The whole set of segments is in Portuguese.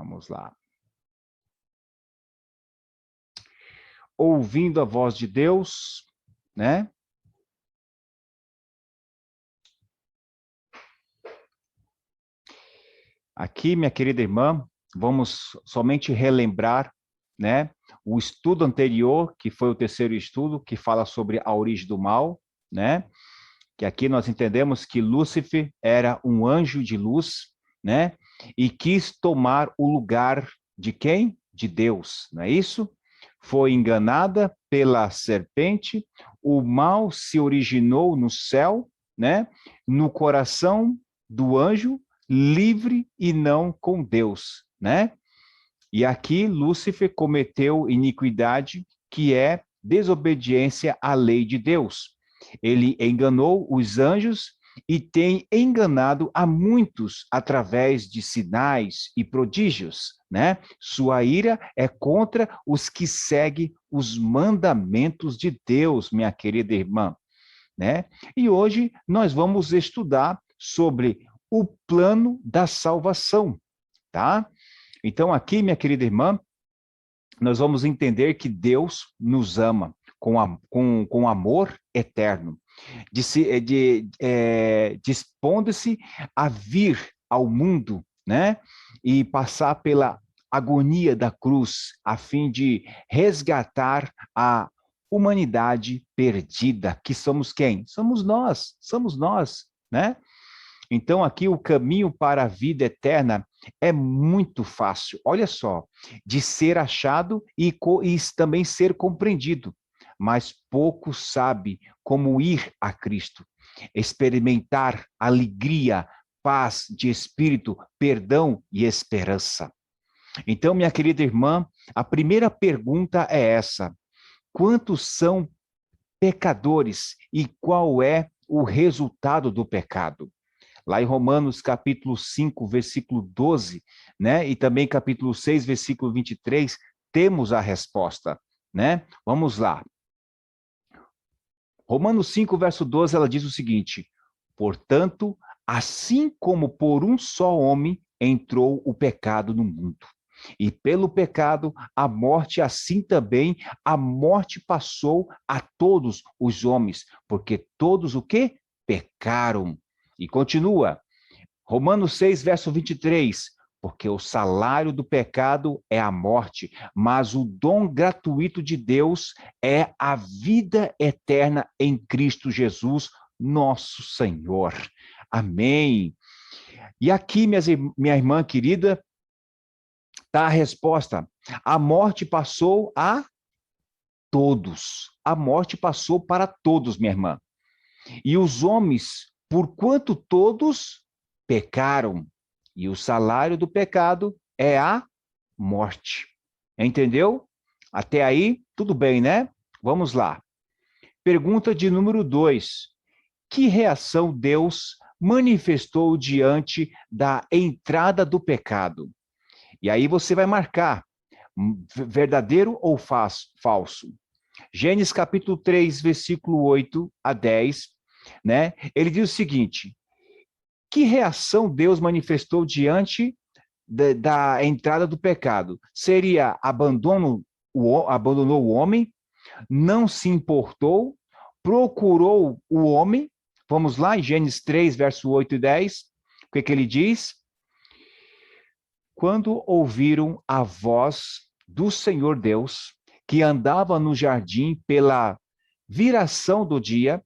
Vamos lá. Ouvindo a voz de Deus, né? Aqui, minha querida irmã, vamos somente relembrar, né, o estudo anterior, que foi o terceiro estudo, que fala sobre a origem do mal, né? Que aqui nós entendemos que Lúcifer era um anjo de luz, né? E quis tomar o lugar de quem? De Deus, não é isso? Foi enganada pela serpente, o mal se originou no céu, né? No coração do anjo, livre e não com Deus, né? E aqui Lúcifer cometeu iniquidade, que é desobediência à lei de Deus. Ele enganou os anjos e tem enganado a muitos através de sinais e prodígios, né? Sua ira é contra os que seguem os mandamentos de Deus, minha querida irmã, né? E hoje nós vamos estudar sobre o plano da salvação, tá? Então aqui, minha querida irmã, nós vamos entender que Deus nos ama com amor eterno, dispondo-se a vir ao mundo, né? E passar pela agonia da cruz, a fim de resgatar a humanidade perdida, que somos quem? Somos nós, né? Então, aqui o caminho para a vida eterna é muito fácil, olha só, de ser achado e também ser compreendido, mas pouco sabe como ir a Cristo, experimentar alegria, paz de espírito, perdão e esperança. Então, minha querida irmã, a primeira pergunta é essa: quantos são pecadores e qual é o resultado do pecado? Lá em Romanos capítulo 5, versículo 12, né? E também capítulo 6, versículo 23, temos a resposta, né? Vamos lá. Romanos 5, verso 12, ela diz o seguinte: portanto, assim como por um só homem entrou o pecado no mundo, e pelo pecado a morte, assim também a morte passou a todos os homens, porque todos o quê? Pecaram. E continua, Romanos 6, verso 23, porque o salário do pecado é a morte, mas o dom gratuito de Deus é a vida eterna em Cristo Jesus, nosso Senhor. Amém. E aqui, minha irmã querida, está a resposta. A morte passou a todos. A morte passou para todos, minha irmã. E os homens, por quanto todos pecaram, e o salário do pecado é a morte. Entendeu? Até aí, tudo bem, né? Vamos lá. Pergunta de número 2. Que reação Deus manifestou diante da entrada do pecado? E aí você vai marcar verdadeiro ou falso. Gênesis capítulo 3, versículo 8 a 10, né? Ele diz o seguinte: que reação Deus manifestou diante da entrada do pecado? Seria abandonou o homem, não se importou, procurou o homem. Vamos lá, em Gênesis 3, verso 8 e 10, o que ele diz? Quando ouviram a voz do Senhor Deus, que andava no jardim pela viração do dia,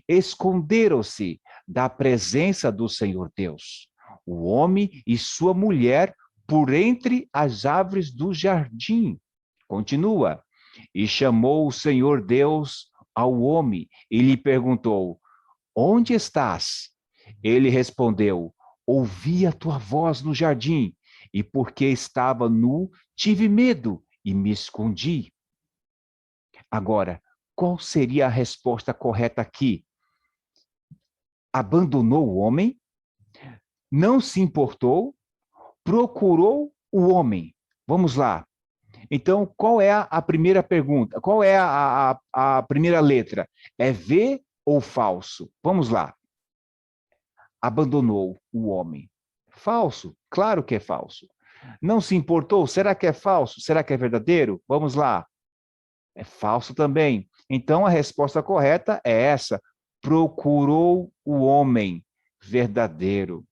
esconderam-se da presença do Senhor Deus, o homem e sua mulher, por entre as árvores do jardim. Continua. E chamou o Senhor Deus ao homem e lhe perguntou: onde estás? Ele respondeu: ouvi a tua voz no jardim, e porque estava nu, tive medo e me escondi. Agora, qual seria a resposta correta aqui? Abandonou o homem, não se importou, procurou o homem. Vamos lá. Então, qual é a primeira pergunta? Qual é a primeira letra? É V ou falso? Vamos lá. Abandonou o homem. Falso? Claro que é falso. Não se importou? Será que é falso? Será que é verdadeiro? Vamos lá. É falso também. Então a resposta correta é essa: procurou o homem verdadeiro.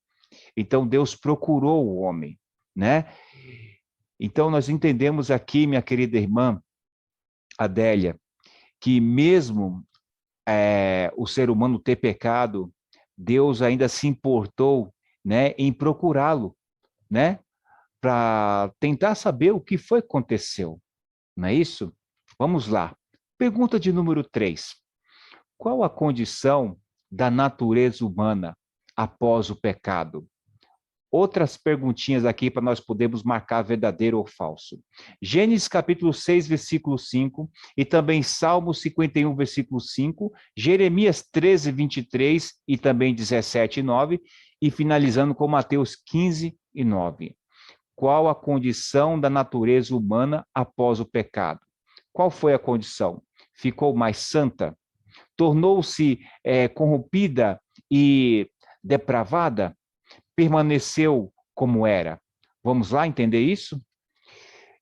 Então Deus procurou o homem, né? Então nós entendemos aqui, minha querida irmã Adélia, que mesmo o ser humano ter pecado, Deus ainda se importou, né, em procurá-lo, né, para tentar saber o que foi que aconteceu, não é isso? Vamos lá. Pergunta de número 3. Qual a condição da natureza humana após o pecado? Outras perguntinhas aqui para nós podermos marcar verdadeiro ou falso. Gênesis capítulo 6, versículo 5, e também Salmos 51, versículo 5, Jeremias 13, 23 e também 17 e 9, e finalizando com Mateus 15 e 9. Qual a condição da natureza humana após o pecado? Qual foi a condição? Ficou mais santa? Tornou-se corrompida e depravada? Permaneceu como era? Vamos lá entender isso?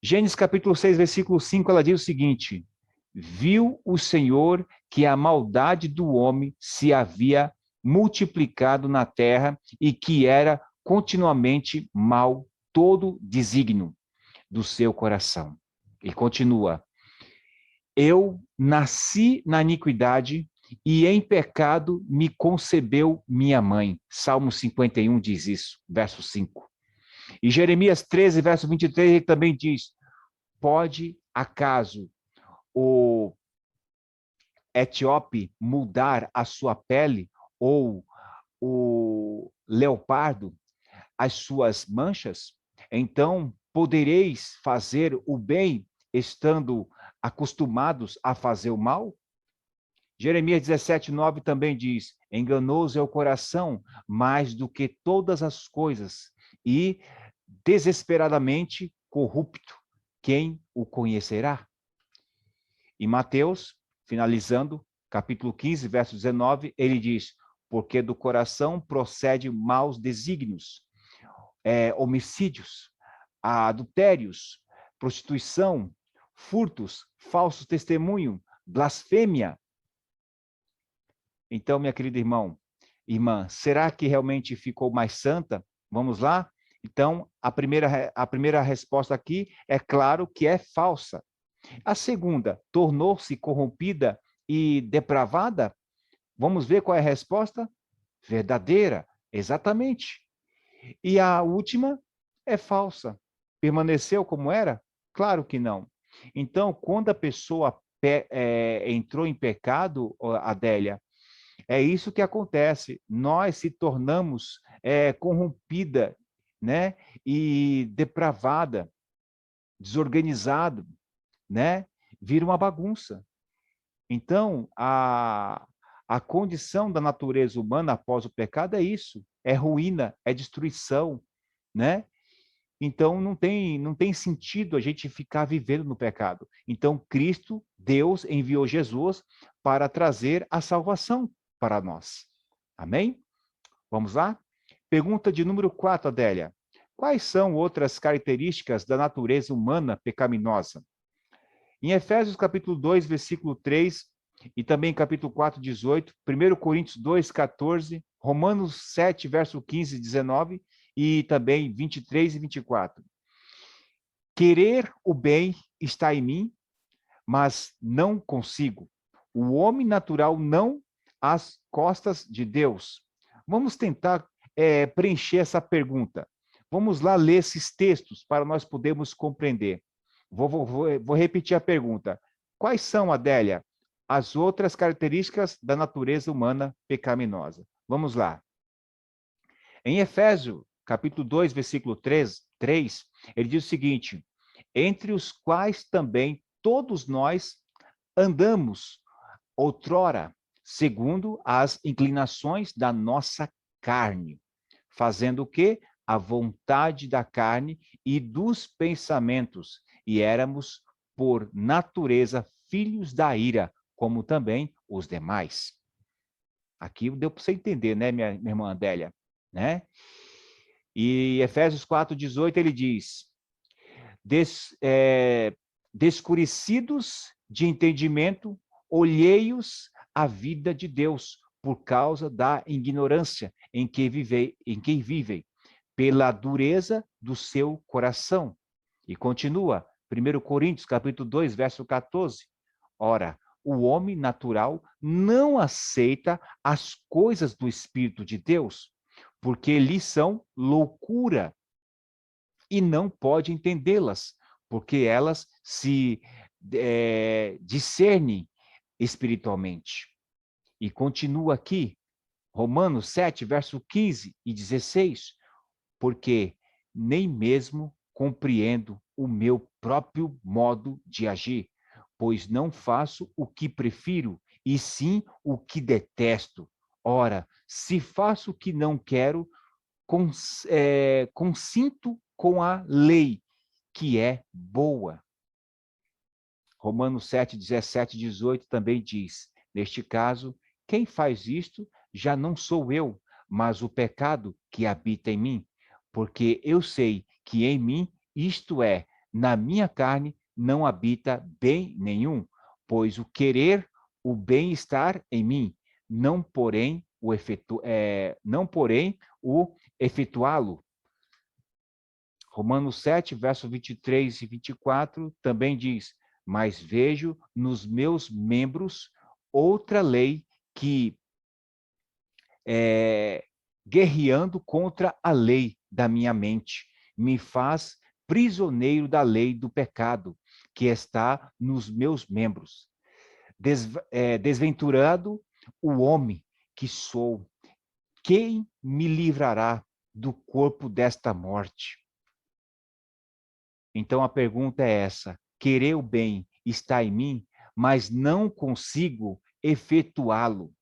Gênesis capítulo 6, versículo 5, ela diz o seguinte: viu o Senhor que a maldade do homem se havia multiplicado na terra e que era continuamente mal todo desígnio do seu coração. E continua: eu nasci na iniquidade e em pecado me concebeu minha mãe. Salmo 51 diz isso, verso 5. E Jeremias 13, verso 23, ele também diz: pode acaso o etíope mudar a sua pele ou o leopardo as suas manchas? Então podereis fazer o bem estando acostumados a fazer o mal? Jeremias 17, 9 também diz: enganoso é o coração mais do que todas as coisas, e desesperadamente corrupto. Quem o conhecerá? Em Mateus, finalizando, capítulo 15, verso 19, ele diz: porque do coração procede maus desígnios, homicídios, adultérios, prostituição, furtos, falso testemunho, blasfêmia. Então, minha querida irmã, será que realmente ficou mais santa? Vamos lá? Então, a primeira resposta aqui é claro que é falsa. A segunda, tornou-se corrompida e depravada? Vamos ver qual é a resposta? Verdadeira, exatamente. E a última é falsa. Permaneceu como era? Claro que não. Então, quando a pessoa entrou em pecado, Adélia, é isso que acontece. Nós se tornamos corrompida, né? E depravada, desorganizado, né? Vira uma bagunça. Então, a condição da natureza humana após o pecado é isso, é ruína, é destruição, né? Então, não tem sentido a gente ficar vivendo no pecado. Então, Cristo, Deus, enviou Jesus para trazer a salvação para nós. Amém? Vamos lá? Pergunta de número 4, Adélia. Quais são outras características da natureza humana pecaminosa? Em Efésios capítulo 2, versículo 3, e também capítulo 4, 18, 1 Coríntios 2, 14, Romanos 7, verso 15 e 19, e também 23 e 24. Querer o bem está em mim, mas não consigo. O homem natural não às costas de Deus. Vamos tentar preencher essa pergunta. Vamos lá ler esses textos para nós podermos compreender. Vou repetir a pergunta. Quais são, Adélia, as outras características da natureza humana pecaminosa? Vamos lá. Em Efésios, capítulo 2, versículo 3, ele diz o seguinte: entre os quais também todos nós andamos outrora, segundo as inclinações da nossa carne, fazendo o quê? A vontade da carne e dos pensamentos, e éramos, por natureza, filhos da ira, como também os demais. Aqui deu para você entender, né, minha irmã Adélia? Né? E Efésios 4:18 ele diz, descurecidos de entendimento, olhei-os a vida de Deus, por causa da ignorância em que vivem, pela dureza do seu coração. E continua, 1 Coríntios, capítulo 2, verso 14. Ora, o homem natural não aceita as coisas do Espírito de Deus, porque lhes são loucura, e não pode entendê-las, porque elas se discernem espiritualmente. E continua aqui, Romanos 7, verso 15 e 16, porque nem mesmo compreendo o meu próprio modo de agir, pois não faço o que prefiro, e sim o que detesto. Ora, se faço o que não quero, consinto com a lei, que é boa. Romanos 7, 17 e 18 também diz, neste caso, quem faz isto já não sou eu, mas o pecado que habita em mim, porque eu sei que em mim, isto é, na minha carne, não habita bem nenhum, pois o querer o bem-estar em mim, não porém o efetuá-lo. Romanos 7, verso 23 e 24 também diz, mas vejo nos meus membros outra lei que guerreando contra a lei da minha mente, me faz prisioneiro da lei do pecado que está nos meus membros. Desventurado o homem que sou, quem me livrará do corpo desta morte? Então a pergunta é essa: querer o bem está em mim, mas não consigo efetuá-lo.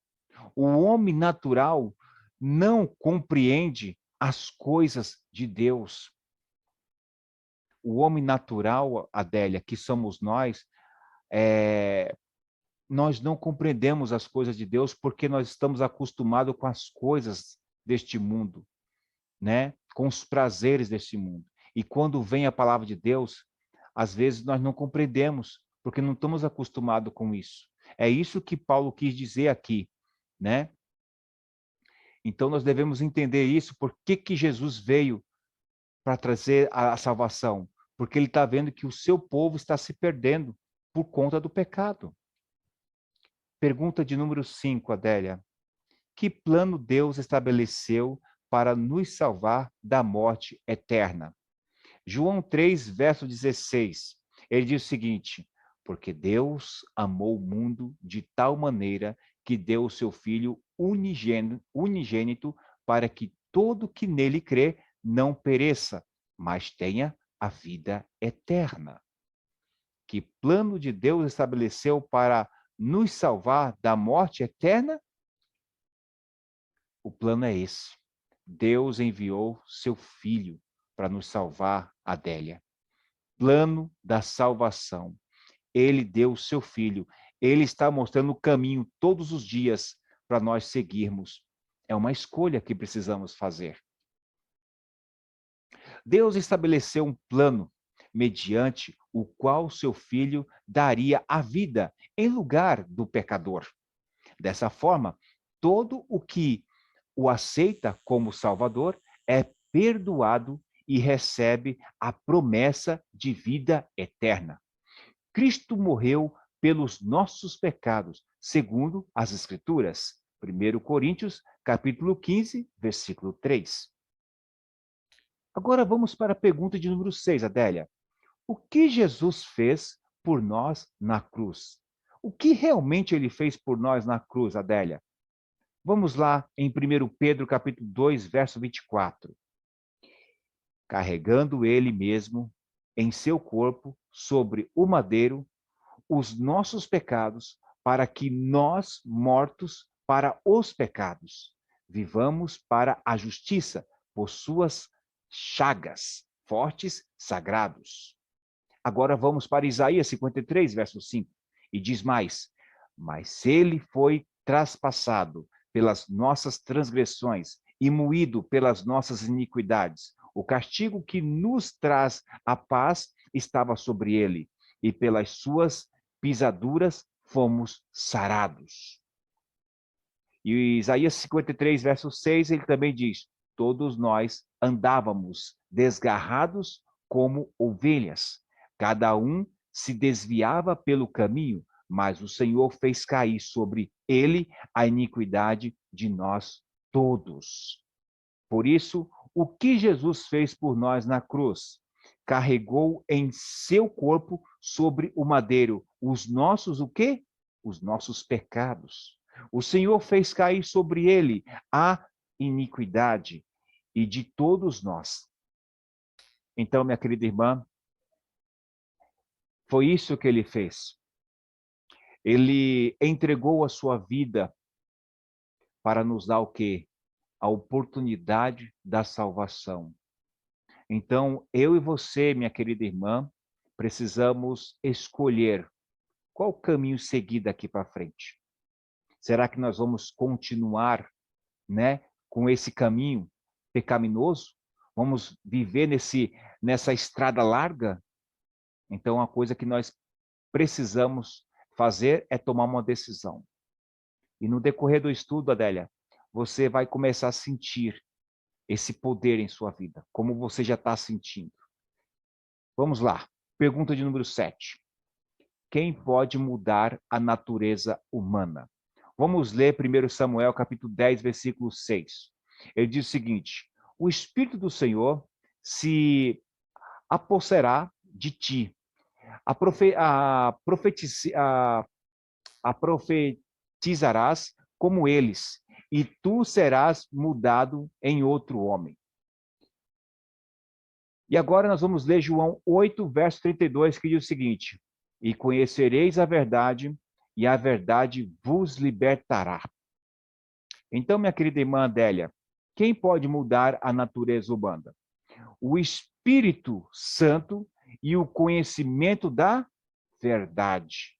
O homem natural não compreende as coisas de Deus. O homem natural, Adélia, que somos nós não compreendemos as coisas de Deus porque nós estamos acostumados com as coisas deste mundo, né? Com os prazeres deste mundo. E quando vem a palavra de Deus, às vezes nós não compreendemos, porque não estamos acostumados com isso. É isso que Paulo quis dizer aqui, né? Então nós devemos entender isso, por que Jesus veio para trazer a salvação? Porque ele está vendo que o seu povo está se perdendo por conta do pecado. Pergunta de número 5, Adélia. Que plano Deus estabeleceu para nos salvar da morte eterna? João 3, verso 16, ele diz o seguinte, porque Deus amou o mundo de tal maneira que deu o seu Filho unigênito para que todo que nele crê não pereça, mas tenha a vida eterna. Que plano de Deus estabeleceu para nos salvar da morte eterna? O plano é esse. Deus enviou seu Filho para nos salvar, Adélia. Plano da salvação. Ele deu o seu Filho. Ele está mostrando o caminho todos os dias para nós seguirmos. É uma escolha que precisamos fazer. Deus estabeleceu um plano mediante o qual seu Filho daria a vida em lugar do pecador. Dessa forma, todo o que o aceita como Salvador é perdoado e recebe a promessa de vida eterna. Cristo morreu pelos nossos pecados, segundo as Escrituras. 1 Coríntios, capítulo 15, versículo 3. Agora vamos para a pergunta de número 6, Adélia. O que Jesus fez por nós na cruz? O que realmente ele fez por nós na cruz, Adélia? Vamos lá em 1 Pedro, capítulo 2, verso 24. Carregando ele mesmo em seu corpo sobre o madeiro os nossos pecados, para que nós, mortos para os pecados, vivamos para a justiça, por suas chagas, fortes, sagrados. Agora vamos para Isaías 53, verso 5, e diz mais, mas ele foi traspassado pelas nossas transgressões e moído pelas nossas iniquidades. O castigo que nos traz a paz estava sobre ele, e pelas suas pisaduras fomos sarados. E Isaías 53, verso 6, ele também diz: todos nós andávamos desgarrados como ovelhas, cada um se desviava pelo caminho, mas o Senhor fez cair sobre ele a iniquidade de nós todos. Por isso, o que Jesus fez por nós na cruz? Carregou em seu corpo sobre o madeiro os nossos o quê? Os nossos pecados. O Senhor fez cair sobre ele a iniquidade e de todos nós. Então, minha querida irmã, foi isso que ele fez. Ele entregou a sua vida para nos dar o quê? A oportunidade da salvação. Então, eu e você, minha querida irmã, precisamos escolher qual caminho seguir daqui para frente. Será que nós vamos continuar, né, com esse caminho pecaminoso? Vamos viver nessa estrada larga? Então, a coisa que nós precisamos fazer é tomar uma decisão. E no decorrer do estudo, Adélia, você vai começar a sentir esse poder em sua vida, como você já está sentindo. Vamos lá. Pergunta de número 7. Quem pode mudar a natureza humana? Vamos ler 1 Samuel, capítulo 10, versículo 6. Ele diz o seguinte: o Espírito do Senhor se aposserá de ti, profetizarás como eles, e tu serás mudado em outro homem. E agora nós vamos ler João 8, verso 32, que diz o seguinte: e conhecereis a verdade, e a verdade vos libertará. Então, minha querida irmã Adélia, quem pode mudar a natureza humana? O Espírito Santo e o conhecimento da verdade.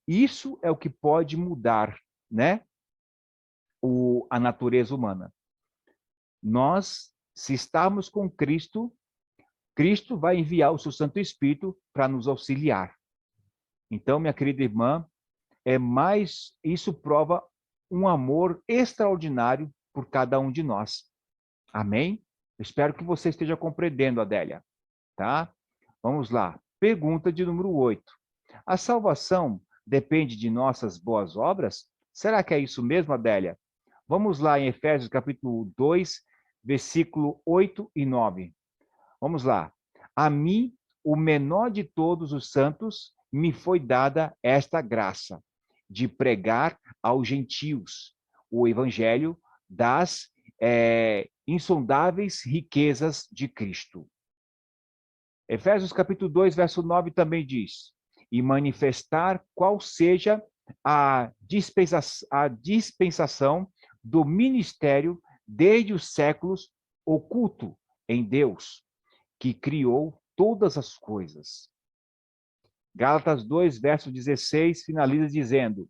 Isso é o que pode mudar, né, a natureza humana. Nós, se estarmos com Cristo, Cristo vai enviar o seu Santo Espírito para nos auxiliar. Então, minha querida irmã, isso prova um amor extraordinário por cada um de nós. Amém? Espero que você esteja compreendendo, Adélia. Tá? Vamos lá. Pergunta de número 8. A salvação depende de nossas boas obras? Será que é isso mesmo, Adélia? Vamos lá em Efésios capítulo 2, versículo 8 e 9. Vamos lá. A mim, o menor de todos os santos, me foi dada esta graça, de pregar aos gentios o evangelho das insondáveis riquezas de Cristo. Efésios capítulo 2, verso 9 também diz: e manifestar qual seja a dispensação do ministério desde os séculos oculto em Deus, que criou todas as coisas. Gálatas 2, verso 16, finaliza dizendo: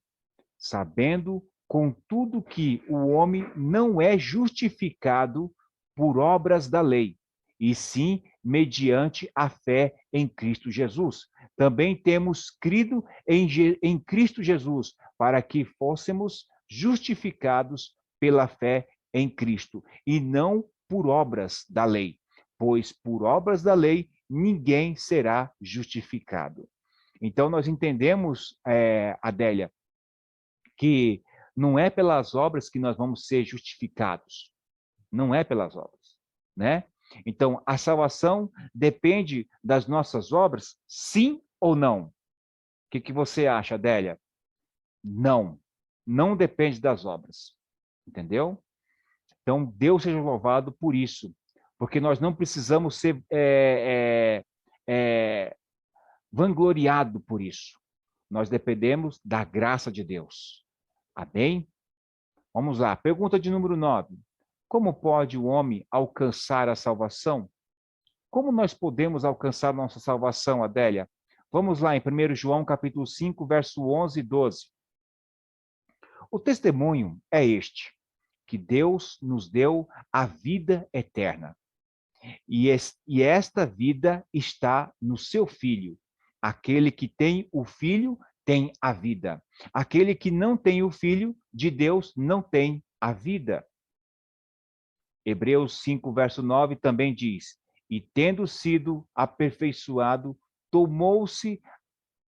sabendo, contudo, que o homem não é justificado por obras da lei, e sim mediante a fé em Cristo Jesus. Também temos crido em Cristo Jesus, para que fôssemos justificados pela fé em Cristo, e não por obras da lei, pois por obras da lei ninguém será justificado. Então, nós entendemos, Adélia, que não é pelas obras que nós vamos ser justificados. Não é pelas obras, né? Então, a salvação depende das nossas obras, sim ou não? O que você acha, Adélia? Não. Não depende das obras. Entendeu? Então, Deus seja louvado por isso. Porque nós não precisamos ser vangloriados por isso. Nós dependemos da graça de Deus. Amém? Vamos lá. Pergunta de número 9. Como pode o homem alcançar a salvação? Como nós podemos alcançar nossa salvação, Adélia? Vamos lá em 1 João capítulo 5, verso 11 e 12. O testemunho é este. que Deus nos deu a vida eterna. E esta vida está no seu Filho. Aquele que tem o Filho tem a vida. Aquele que não tem o Filho de Deus não tem a vida. Hebreus 5, verso 9 também diz: e tendo sido aperfeiçoado, tomou-se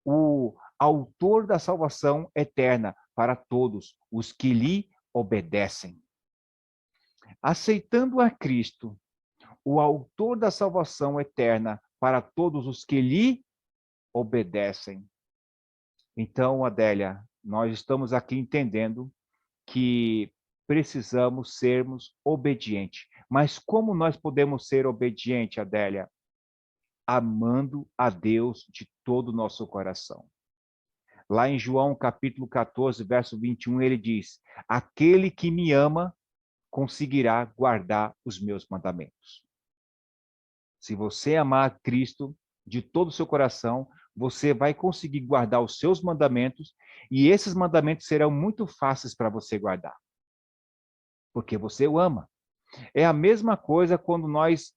o autor da salvação eterna para todos os que lhe obedecem. Aceitando a Cristo, o autor da salvação eterna para todos os que lhe obedecem. Então, Adélia, nós estamos aqui entendendo que precisamos sermos obedientes. Mas como nós podemos ser obedientes, Adélia? Amando a Deus de todo o nosso coração. Lá em João capítulo 14, verso 21, ele diz: aquele que me ama conseguirá guardar os meus mandamentos. Se você amar Cristo de todo o seu coração, você vai conseguir guardar os seus mandamentos, e esses mandamentos serão muito fáceis para você guardar, porque você o ama. É a mesma coisa quando nós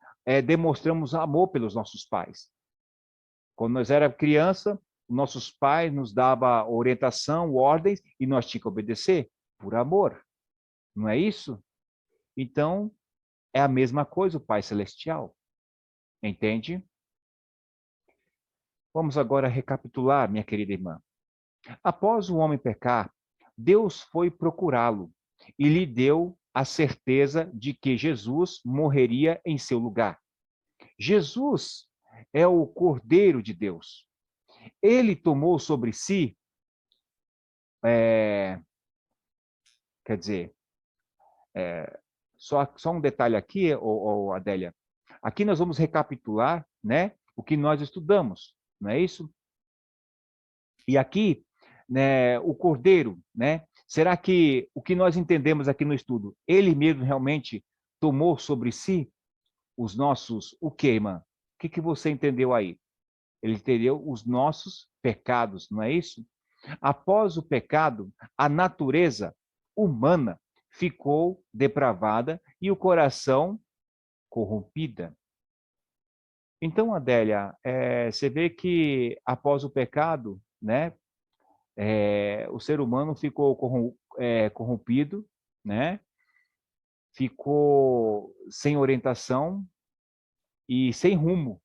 demonstramos amor pelos nossos pais. Quando nós éramos criança, nossos pais nos davam orientação, ordens, e nós tínhamos que obedecer por amor. Não é isso? Então, é a mesma coisa o Pai Celestial. Entende? Vamos agora recapitular, minha querida irmã. Após o homem pecar, Deus foi procurá-lo e lhe deu a certeza de que Jesus morreria em seu lugar. Jesus é o Cordeiro de Deus. Ele tomou sobre si, quer dizer, só um detalhe aqui, Adélia. Aqui nós vamos recapitular, né, o que nós estudamos, não é isso? E aqui, né, o Cordeiro, né? Será que o que nós entendemos aqui no estudo, ele mesmo realmente tomou sobre si os nossos, o que, irmã? O que você entendeu aí? Ele entendeu os nossos pecados, não é isso? Após o pecado, a natureza humana ficou depravada e o coração corrompida. Então, Adélia, você vê que após o pecado, né, o ser humano ficou corrompido, né, ficou sem orientação e sem rumo.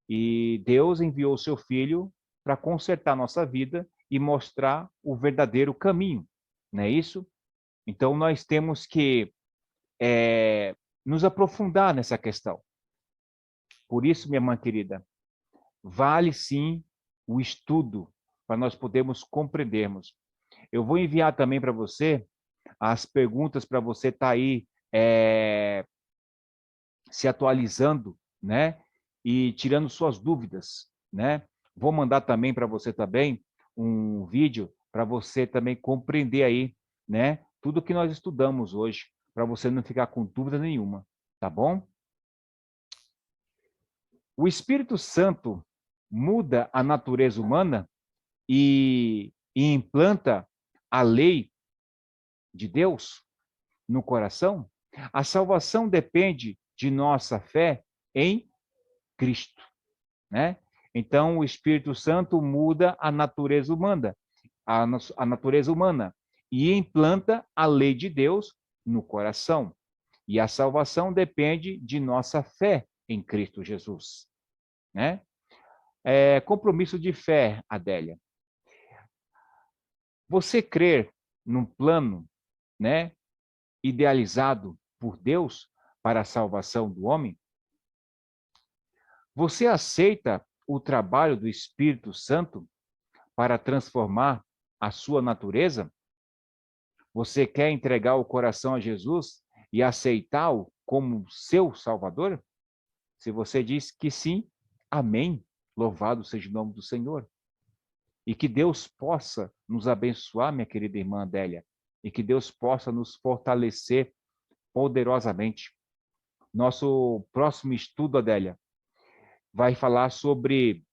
E Deus enviou o seu Filho para consertar nossa vida e mostrar o verdadeiro caminho, não é isso? Então, nós temos que nos aprofundar nessa questão. Por isso, minha irmã querida, vale sim o estudo para nós podermos compreendermos. Eu vou enviar também para você as perguntas para você estar aí se atualizando, né? E tirando suas dúvidas, né? Vou mandar também para você também um vídeo para você também compreender aí, né? Tudo que nós estudamos hoje, para você não ficar com dúvida nenhuma, tá bom? O Espírito Santo muda a natureza humana e implanta a lei de Deus no coração. A salvação depende de nossa fé em Cristo, né? Então, o Espírito Santo muda a natureza humana, a natureza humana, e implanta a lei de Deus no coração. E a salvação depende de nossa fé em Cristo Jesus, né? Compromisso de fé, Adélia. Você crer num plano, né, idealizado por Deus para a salvação do homem? Você aceita o trabalho do Espírito Santo para transformar a sua natureza? Você quer entregar o coração a Jesus e aceitá-lo como seu Salvador? Se você diz que sim, amém. Louvado seja o nome do Senhor. E que Deus possa nos abençoar, minha querida irmã Adélia, e que Deus possa nos fortalecer poderosamente. Nosso próximo estudo, Adélia, vai falar sobre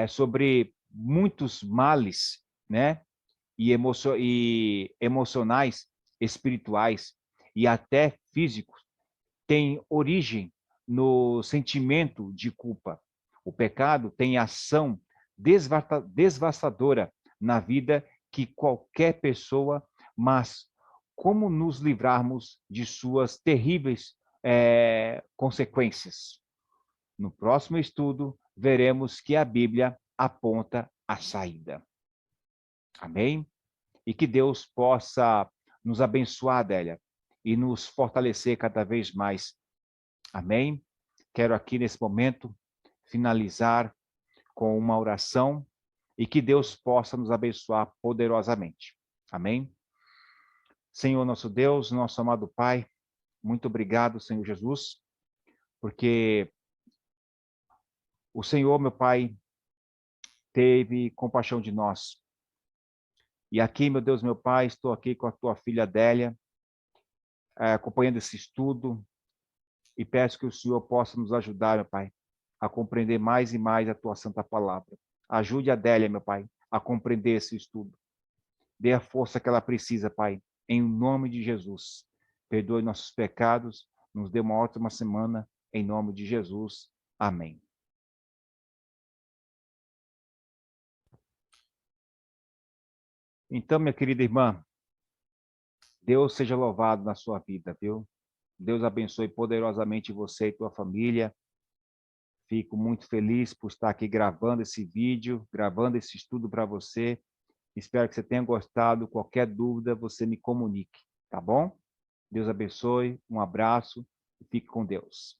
sobre muitos males, né, e emocionais, espirituais e até físicos têm origem no sentimento de culpa. O pecado tem ação devastadora na vida que qualquer pessoa, mas como nos livrarmos de suas terríveis consequências? No próximo estudo, veremos que a Bíblia aponta a saída. Amém? E que Deus possa nos abençoar, Adélia, e nos fortalecer cada vez mais. Amém? Quero aqui nesse momento finalizar com uma oração e que Deus possa nos abençoar poderosamente. Amém? Senhor nosso Deus, nosso amado Pai, muito obrigado, Senhor Jesus, porque o Senhor, meu Pai, teve compaixão de nós. E aqui, meu Deus, meu Pai, estou aqui com a tua filha Adélia, acompanhando esse estudo, e peço que o Senhor possa nos ajudar, meu Pai, a compreender mais e mais a tua santa palavra. Ajude a Adélia, meu Pai, a compreender esse estudo. Dê a força que ela precisa, Pai, em nome de Jesus. Perdoe nossos pecados, nos dê uma ótima semana, em nome de Jesus. Amém. Então, minha querida irmã, Deus seja louvado na sua vida, viu? Deus abençoe poderosamente você e tua família. Fico muito feliz por estar aqui gravando esse vídeo, gravando esse estudo para você. Espero que você tenha gostado. Qualquer dúvida, você me comunique, tá bom? Deus abençoe, um abraço e fique com Deus.